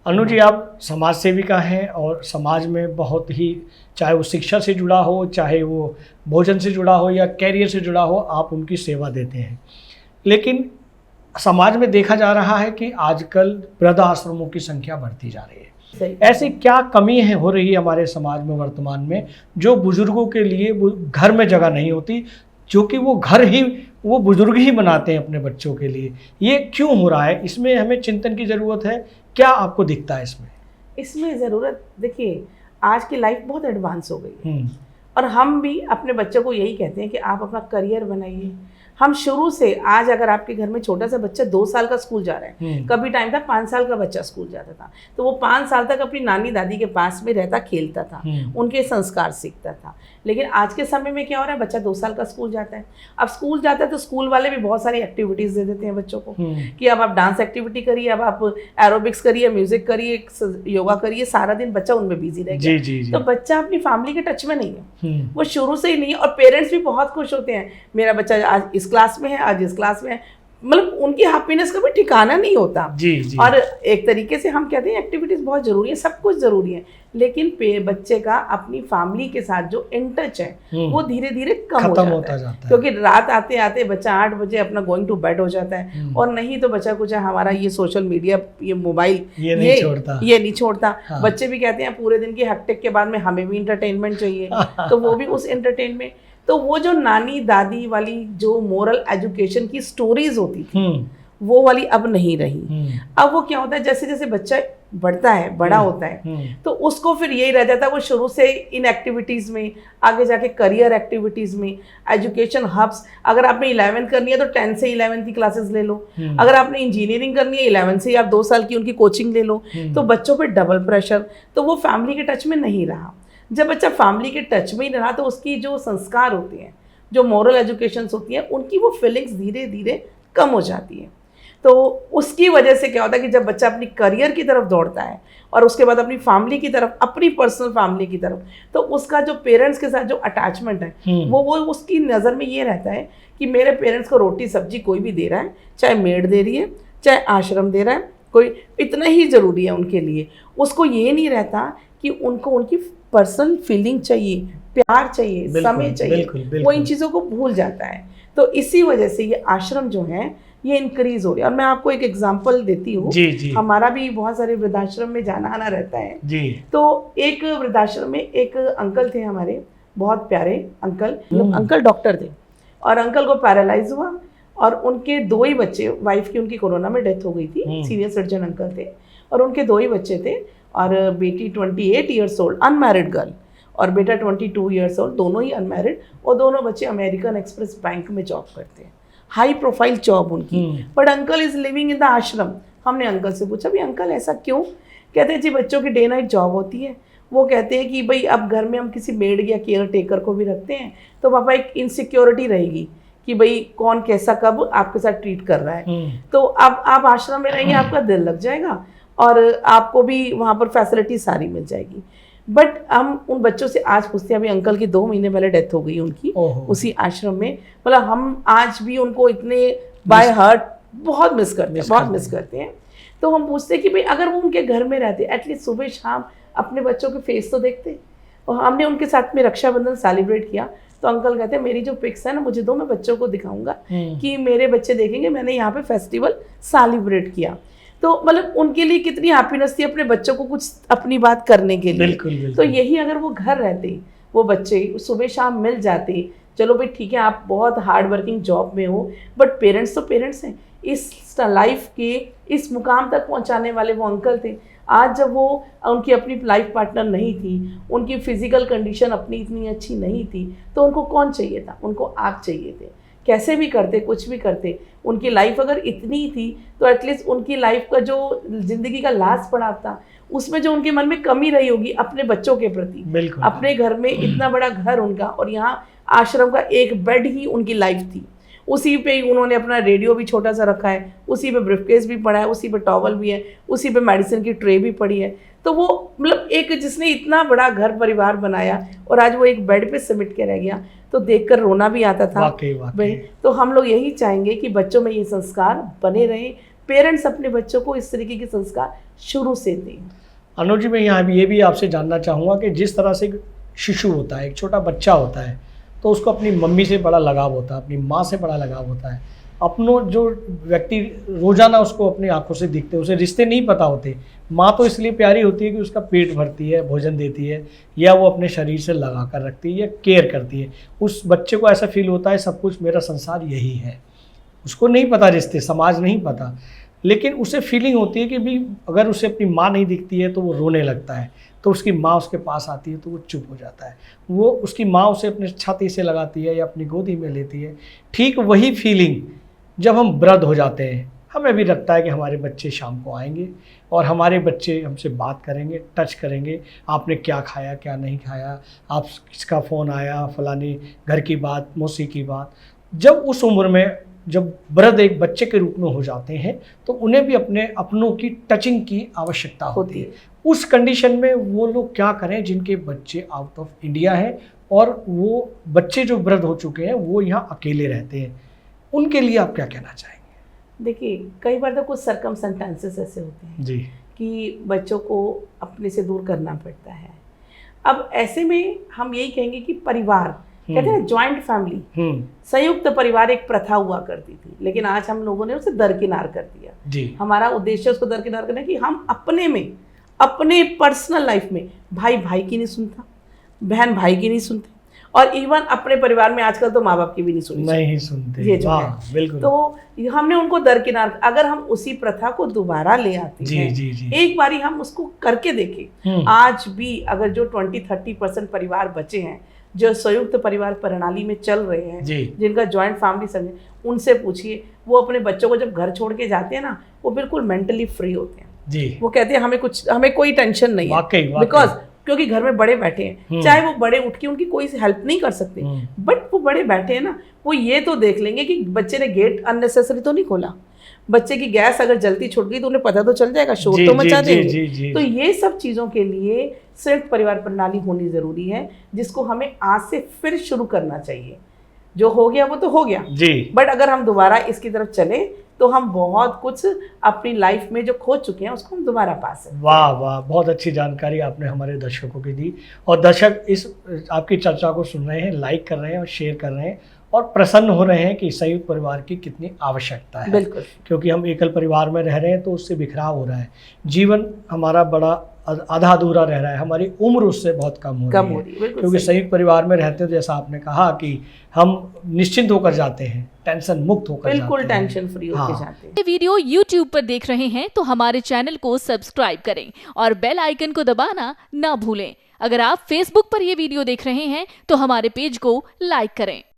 अनु जी, आप समाज सेविका हैं और समाज में बहुत ही, चाहे वो शिक्षा से जुड़ा हो, चाहे वो भोजन से जुड़ा हो या कैरियर से जुड़ा हो, आप उनकी सेवा देते हैं। लेकिन समाज में देखा जा रहा है कि आजकल वृद्ध आश्रमों की संख्या बढ़ती जा रही है। ऐसी क्या कमी है हो रही है हमारे समाज में वर्तमान में, जो बुजुर्गों के लिए घर में जगह नहीं होती, जो कि वो घर ही, वो बुजुर्ग ही बनाते हैं अपने बच्चों के लिए? ये क्यों हो रहा है? इसमें हमें चिंतन की ज़रूरत है। क्या आपको दिखता है इसमें ज़रूरत? देखिए, आज की लाइफ बहुत एडवांस हो गई है और हम भी अपने बच्चों को यही कहते हैं कि आप अपना करियर बनाइए। हम शुरू से, आज अगर आपके घर में छोटा सा बच्चा 2 साल का स्कूल जा रहा है, कभी टाइम था 5 साल का बच्चा स्कूल जाता था, तो वो 5 साल तक अपनी नानी दादी के पास में रहता, खेलता था, उनके संस्कार सीखता था। लेकिन आज के समय में क्या हो रहा है, बच्चा 2 साल का स्कूल जाता है। अब स्कूल जाता है तो स्कूल वाले भी बहुत सारी एक्टिविटीज़ दे देते हैं बच्चों को कि अब आप डांस एक्टिविटी करिए, अब आप एरोबिक्स करिए, म्यूजिक करिए, योगा करिए, सारा दिन बच्चा उनमें बिजी रहेगा। तो बच्चा अपनी फैमिली के टच में नहीं है, वो शुरू से ही नहीं है। और पेरेंट्स भी बहुत खुश होते हैं, मेरा बच्चा आज इस क्लास में है, आज इस क्लास में है, मतलब उनकी हैप्पीनेस का भी ठिकाना नहीं होता। जी। और एक तरीके से हम कहते हैं एक्टिविटीज बहुत जरूरी है, सब कुछ जरूरी है, लेकिन बच्चे का अपनी फैमिली के साथ जो इन टच है वो धीरे धीरे कम हो जाता है। क्योंकि रात आते आते बच्चा 8 बजे अपना गोइंग टू बेड हो जाता है, और नहीं तो बच्चा कुछ हमारा ये सोशल मीडिया, ये मोबाइल, ये नहीं छोड़ता। हाँ। बच्चे भी कहते हैं पूरे दिन की हेक्टिक के बाद में हमें भी इंटरटेनमेंट चाहिए, तो वो भी उस एंटरटेनमेंट, तो वो जो नानी दादी वाली जो मोरल एजुकेशन की स्टोरीज होती थी वो वाली अब नहीं रही। अब वो क्या होता है, जैसे जैसे बच्चा बढ़ता है, बड़ा होता है, तो उसको फिर यही रह जाता है, वो शुरू से इन एक्टिविटीज़ में, आगे जाके करियर एक्टिविटीज़ में, एजुकेशन हब्स, अगर आपने 11th करनी है तो 10 से 11th की क्लासेस ले लो, अगर आपने इंजीनियरिंग करनी है 11th से आप 2 साल की उनकी कोचिंग ले लो, तो बच्चों पर डबल प्रेशर, तो वो फैमिली के टच में नहीं रहा। जब बच्चा फैमिली के टच में ही रहा तो उसकी जो संस्कार होते हैं, जो मॉरल एजुकेशंस होती हैं, उनकी वो फीलिंग्स धीरे धीरे कम हो जाती है। तो उसकी वजह से क्या होता है कि जब बच्चा अपनी करियर की तरफ दौड़ता है और उसके बाद अपनी फैमिली की तरफ, अपनी पर्सनल फैमिली की तरफ, तो उसका जो पेरेंट्स के साथ जो अटैचमेंट है वो उसकी नज़र में ये रहता है कि मेरे पेरेंट्स को रोटी सब्जी कोई भी दे रहा है, चाहे मेड दे रही है, चाहे आश्रम दे रहा है, कोई इतना ही ज़रूरी है उनके लिए। उसको ये नहीं रहता कि उनको उनकी पर्सनल फीलिंग चाहिए, प्यार चाहिए, समय चाहिए, वो इन चीज़ों को भूल जाता है। तो इसी वजह से ये आश्रम जो है ये इंक्रीज हो रही है। और मैं आपको एक एग्जांपल देती हूँ, हमारा भी बहुत सारे वृद्धाश्रम में जाना आना रहता है जी। तो एक वृद्धाश्रम में एक अंकल थे हमारे, बहुत प्यारे अंकल, अंकल डॉक्टर थे, और अंकल को पैरालाइज हुआ और उनके 2 ही बच्चे, वाइफ की उनकी कोरोना में डेथ हो गई थी, सीनियर सर्जन अंकल थे, और उनके 2 ही बच्चे थे, और बेटी 28 ईयर्स ओल्ड अनमैरिड गर्ल, और बेटा 22 ईयर्स ओल्ड, दोनों ही अनमैरिड, और दोनों बच्चे अमेरिकन एक्सप्रेस बैंक में जॉब करते हैं, हाई प्रोफाइल जॉब उनकी। But uncle is living in the आश्रम। हमने अंकल से पूछा, भी अंकल ऐसा क्यों? कहते हैं जी बच्चों की डे नाइट जॉब होती है। वो कहते हैं कि भाई अब घर में हम किसी मेड या केयर टेकर को भी रखते हैं तो पापा एक इनसिक्योरिटी रहेगी कि भाई कौन कैसा कब आपके साथ ट्रीट कर रहा है। तो अब आप आश्रम में रहेंगे, आपका दिल लग जाएगा और आपको भी वहाँ पर फैसिलिटी सारी मिल जाएगी। बट हम उन बच्चों से आज पूछते हैं, अभी अंकल की 2 महीने पहले डेथ हो गई उनकी उसी आश्रम में, मतलब हम आज भी उनको इतने बाय हार्ट बहुत मिस करते हैं। तो हम पूछते हैं कि भाई अगर वो उनके घर में रहते, एटलीस्ट सुबह शाम अपने बच्चों के फेस तो देखते। और हमने उनके साथ में रक्षाबंधन सेलिब्रेट किया, तो अंकल कहते हैं मेरी जो पिक्स है ना मुझे दो, मैं बच्चों को दिखाऊंगा कि मेरे बच्चे देखेंगे मैंने यहाँ पे फेस्टिवल सेलिब्रेट किया। तो मतलब उनके लिए कितनी हैप्पीनेस थी अपने बच्चों को कुछ अपनी बात करने के लिए। बिल्कुल। तो यही अगर वो घर रहते, वो बच्चे सुबह शाम मिल जाते, चलो भाई ठीक है आप बहुत हार्ड वर्किंग जॉब में हो, बट पेरेंट्स तो पेरेंट्स हैं। इस लाइफ के इस मुकाम तक पहुंचाने वाले वो अंकल थे। आज जब वो उनकी अपनी लाइफ पार्टनर नहीं थी, उनकी फिजिकल कंडीशन अपनी इतनी अच्छी नहीं थी, तो उनको कौन चाहिए था? उनको आप चाहिए थे। कैसे भी करते, कुछ भी करते, उनकी लाइफ अगर इतनी थी तो एटलीस्ट उनकी लाइफ का जो ज़िंदगी का लास्ट पड़ाव था उसमें जो उनके मन में कमी रही होगी अपने बच्चों के प्रति, अपने घर में इतना बड़ा घर उनका और यहाँ आश्रम का एक बेड ही उनकी लाइफ थी। उसी पे उन्होंने अपना रेडियो भी छोटा सा रखा है, उसी पे ब्रीफकेस भी पड़ा है, उसी पे टॉवल भी है, उसी पे मेडिसिन की ट्रे भी पड़ी है। तो वो मतलब एक जिसने इतना बड़ा घर परिवार बनाया और आज वो एक बेड पे सिमट के रह गया, तो देखकर रोना भी आता था। वाकई। तो हम लोग यही चाहेंगे कि बच्चों में ये संस्कार बने रहें, पेरेंट्स अपने बच्चों को इस तरीके के संस्कार शुरू से दें। अनुज जी, मैं यहाँ भी ये भी आपसे जानना चाहूँगा कि जिस तरह से एक शिशु होता है, एक छोटा बच्चा होता है, तो उसको अपनी मम्मी से बड़ा लगाव होता है, अपनी माँ से बड़ा लगाव होता है। अपनों जो व्यक्ति रोज़ाना उसको अपनी आंखों से दिखते हैं, उसे रिश्ते नहीं पता होते। माँ तो इसलिए प्यारी होती है कि उसका पेट भरती है, भोजन देती है, या वो अपने शरीर से लगा कर रखती है या केयर करती है। उस बच्चे को ऐसा फील होता है सब कुछ मेरा संसार यही है। उसको नहीं पता रिश्ते, समाज नहीं पता, लेकिन उसे फीलिंग होती है कि भी अगर उसे अपनी माँ नहीं दिखती है तो वो रोने लगता है। तो उसकी माँ उसके पास आती है तो वो चुप हो जाता है। वो उसकी माँ उसे अपने छाती से लगाती है या अपनी गोदी में लेती है। ठीक वही फीलिंग जब हम वृद्ध हो जाते हैं, हमें भी लगता है कि हमारे बच्चे शाम को आएंगे और हमारे बच्चे हमसे बात करेंगे, टच करेंगे, आपने क्या खाया क्या नहीं खाया, आप किसका फ़ोन आया, फलानी घर की बात, मौसी की बात। जब उस उम्र में जब वृद्ध एक बच्चे के रूप में हो जाते हैं तो उन्हें भी अपने अपनों की टचिंग की आवश्यकता होती है। उस कंडीशन में वो लोग क्या करें जिनके बच्चे आउट ऑफ इंडिया हैं और वो बच्चे जो वृद्ध हो चुके हैं वो यहाँ अकेले रहते हैं, उनके लिए आप क्या कहना चाहेंगे? देखिए, कई बार तो कुछ सर्कमस्टेंसेस ऐसे होते हैं जी कि बच्चों को अपने से दूर करना पड़ता है। अब ऐसे में हम यही कहेंगे कि परिवार, कहते हैं जॉइंट फैमिली, संयुक्त परिवार एक प्रथा हुआ करती थी, लेकिन आज हम लोगों ने उसे दरकिनार कर दिया। जी। हमारा उद्देश्य उसको दरकिनार करना है कि हम अपने में, अपने पर्सनल लाइफ में भाई भाई की नहीं सुनता, बहन भाई की नहीं सुनते, और इवन अपने परिवार में आजकल तो माँ बाप की भी नहीं सुनते ये जो है। बिल्कुल। तो हमने उनको दरकिनार, अगर हम उसी प्रथा को दोबारा ले आते हैं, जी। एक बारी हम उसको करके देखें। आज भी अगर जो 20-30% परिवार बचे हैं जो संयुक्त परिवार प्रणाली में चल रहे हैं, जिनका जॉइंट फैमिली संग, उनसे पूछिए, वो अपने बच्चों को जब घर छोड़ के जाते हैं ना, वो बिल्कुल मेंटली फ्री होते हैं। जी। वो कहते हैं हमें कोई टेंशन नहीं है, बिकॉज क्योंकि घर में बड़े बैठे हैं, चाहे वो बड़े उठ के उनकी कोई हेल्प नहीं कर सकते, बट वो बड़े बैठे हैं ना, वो ये तो देख लेंगे कि बच्चे ने गेट अननेसेसरी तो नहीं खोला, बच्चे की गैस अगर जलती छूट गई तो उन्हें पता तो चल जाएगा, शोर तो मचा देंगे। तो ये सब चीज़ों के लिए संयुक्त परिवार प्रणाली होनी ज़रूरी है, जिसको हमें आज से फिर शुरू करना चाहिए। जो हो गया वो तो हो गया जी, बट अगर हम दोबारा इसकी तरफ चले तो हम बहुत कुछ अपनी लाइफ में जो खो चुके हैं उसको हम दोबारा पा सकते हैं। वाह वाह, बहुत अच्छी जानकारी आपने हमारे दर्शकों की दी, और दर्शक इस आपकी चर्चा को सुन रहे हैं, लाइक कर रहे हैं और शेयर कर रहे हैं और प्रसन्न हो रहे हैं कि संयुक्त परिवार की कितनी आवश्यकता है। बिल्कुल, क्योंकि हम एकल परिवार में रह रहे हैं तो उससे बिखराव हो रहा है, जीवन हमारा बड़ा आधा अधूरा रह रहा है, हमारी उम्र उससे बहुत कम हो रही है। क्योंकि संयुक्त परिवार में रहते हैं, जैसा आपने कहा कि हम निश्चिंत होकर जाते हैं, टेंशन मुक्त होकर बिल्कुल टेंशन फ्री होकर जाते हैं। ये वीडियो YouTube पर देख रहे हैं तो हमारे चैनल को सब्सक्राइब करें और बेल आइकन को दबाना ना भूलें। अगर आप Facebook पर ये वीडियो देख रहे हैं तो हमारे पेज को लाइक करें।